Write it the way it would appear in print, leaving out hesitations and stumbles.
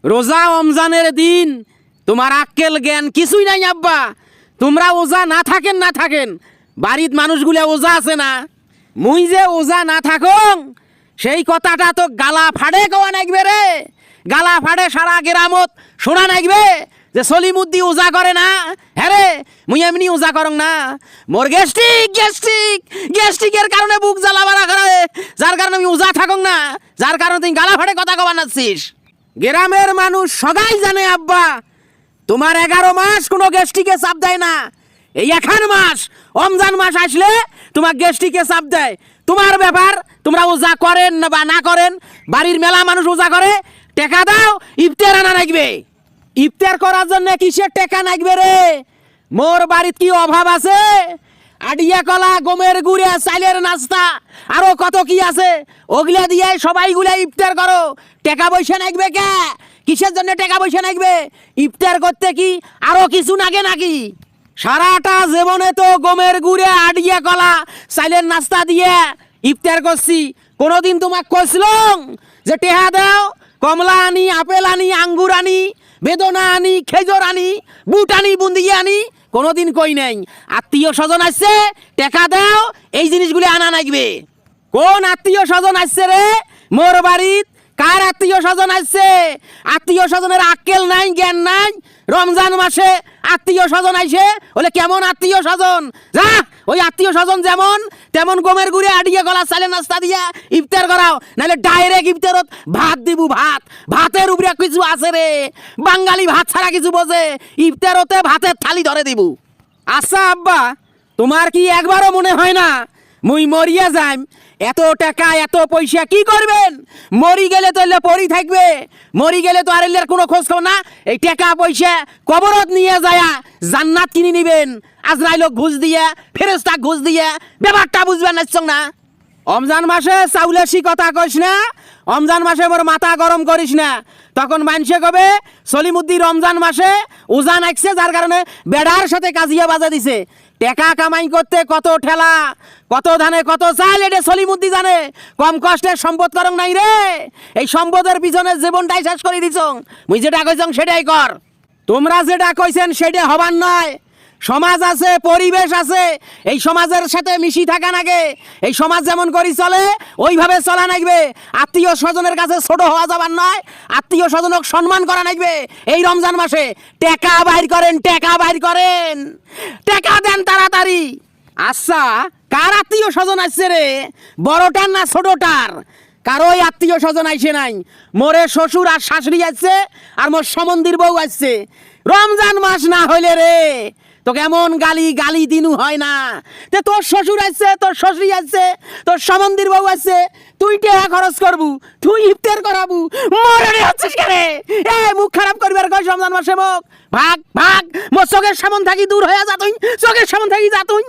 রোজা রমজানের দিন তোমার আক্কেল জ্ঞান কিছুই নাই আব্বা। তোমরা ওজা না থাকেন বাড়ির মানুষগুলা ওজা আছে না, মুই যে ওজা না থাকং সেই কথাটা তো গালা ফাড়ে কওয়া নাগবে রে। গালা ফাড়ে সারা গ্রামত শোনা নাগবে যে সলিমুদ্দি ওজা করে না। হ্যাঁ রে, মুই এমনি ওজা করং না, মোর গ্যাস্ট্রিকের কারণে বুক জ্বালা বাড়া করে, যার কারণে আমি ওজা থাকং না, যার কারণে তুই গালা ফাড়ে কথা কবা নাচ্ছিস। গ্রামের মানুষ সবাই জানে আব্বা তোমার 11 মাস কোনো গ্যাস্ট্রিকে চাপ দেয় না। এই এখন মাস রমজান মাস আসলে তোমার গ্যাস্ট্রিকে চাপ দেয়। তোমার ব্যাপার, তোমরা ওজা করেন না বা না করেন, বাড়ির মেলা মানুষ ওজা করে, টাকা দাও ইফতার আনা লাগবে। ইফতার করার জন্য কিসের টাকা লাগবে রে? মোর বাড়িত কি অভাব আছে? আডিয়া কলা, গমের গুড়ে, চাইলের নাস্তা, আরো কত কি আছে, ওগুলা দিয়ে সবাইগুলা ইফতার করো। টাকা পয়সা লাগবে কে? কিসের জন্য টাকা পয়সা লাগবে? ইফতার করতে কি আরো কিছু নাগে নাকি? সারাটা জীবনে তো গমের গুড়ে, আডিয়া কলা, চাইলের নাস্তা দিয়ে ইফতার করছি। কোনোদিন তোমাক কইছিলাম যে টেহা দাও, কমলা আনি, আপেল আনি, আঙ্গুর আনি, বেদনা আনি, খেজুর আনি, বুট আনি, বুন্দিয়া আনি? কোনোদিন কই নাই। আত্মীয় স্বজন আসছে, টাকা দাও, এই জিনিসগুলি আনা লাগবে। কোন আত্মীয় স্বজন আসছে রে মোর বাড়িত? কার আত্মীয় স্বজন আসছে? আত্মীয় স্বজনের আক্কেল নাই, জ্ঞান নাই। রমজান মাসে আত্মীয় স্বজন আইসে বলে কেমন আত্মীয় স্বজন? যা ওই আত্মীয় স্বজন যেমন তেমন গমের গুড়ে, আডিয়ে গলা, চালে নাস্তা দিয়া ইফতার করাও, নাহলে ডাইরেক্ট ইফতারত ভাত দিব। ভাতের উপরে কিছু আছে রে? বাঙালি ভাত ছাড়া কিছু বোঝে? ইফতারতে ভাতের থালি ধরে দিব। আচ্ছা আব্বা, তোমার কি একবারও মনে হয় না মুই মরিয়া যাই? এত টাকা এত পয়সা কি করবেন? মরি গেলে তো পড়ি থাকবে, মরি গেলে তো আর কোনো খোঁজ খবর না। এই টাকা পয়সা কবরত নিয়ে যায় জান্নাত কিনে নিবেন, আজরাইলক ঘুষ দিয়ে, ফেরেশতাক ঘুষ দিয়ে, ব্যাপারটা বুঝবেন না। রমজান মাসে চাউলের কথা কইস না, রমজান মাসে মোর মাথা গরম করিস না। তখন মানুষে কবে সলিমুদ্দি রমজান মাসে উজান আইছে, যার কারণে বেড়ার সাথে কাজিয়া বাজা দিছে। টাকা কামাই করতে কত ঠেলা, কত ধানে কত চাল, এটা সলিমুদ্দি জানে। কম কষ্টের সম্পদ করং নাই রে। এই সম্পদের পিছনে জীবনটাই শেষ করে দিছ। মুই যেটা কইছং সেটাই কর। তোমরা যেটা কইছেন সেটা হবার নয়। সমাজ আছে, পরিবেশ আছে, এই সমাজের সাথে মিশি থাকা নাগে। এই সমাজ যেমন করি চলে ওইভাবে চলা নাগবে। আত্মীয় স্বজনের কাছে ছোট হওয়া যাবার নয়, আত্মীয় স্বজনক সম্মান করা নাগবে। এই রমজান মাসে টাকা বাইর করেন, টাকা দেন তাড়াতাড়ি। আচ্ছা, কার আত্মীয় স্বজন আসছে রে? বড়টার না ছোটটার? কারোই আত্মীয় স্বজন আইসে নাই। মোরে শ্বশুর আর শাশুড়ি আসছে, আর মোর সমন্দির বউ আসছে। রমজান মাস না হইলে রে তো কেমন গালি দিনু হয় না। তে তোর শ্বশুর আসছে, তোর শাশুড়ি আসছে, তোর সমন্দির বউ আসছে, তুই টাকা খরচ করবু, তুই ইফতার করাবু, মরে হচ্ছিস কেরে? এ মুখ খারাপ করবি আর কই রমজান মাসে মুখ? ভাগ মোর চোখের সামন থাকি দূর হয়ে যা তুই, চোখের সামন থাকি যা তুই।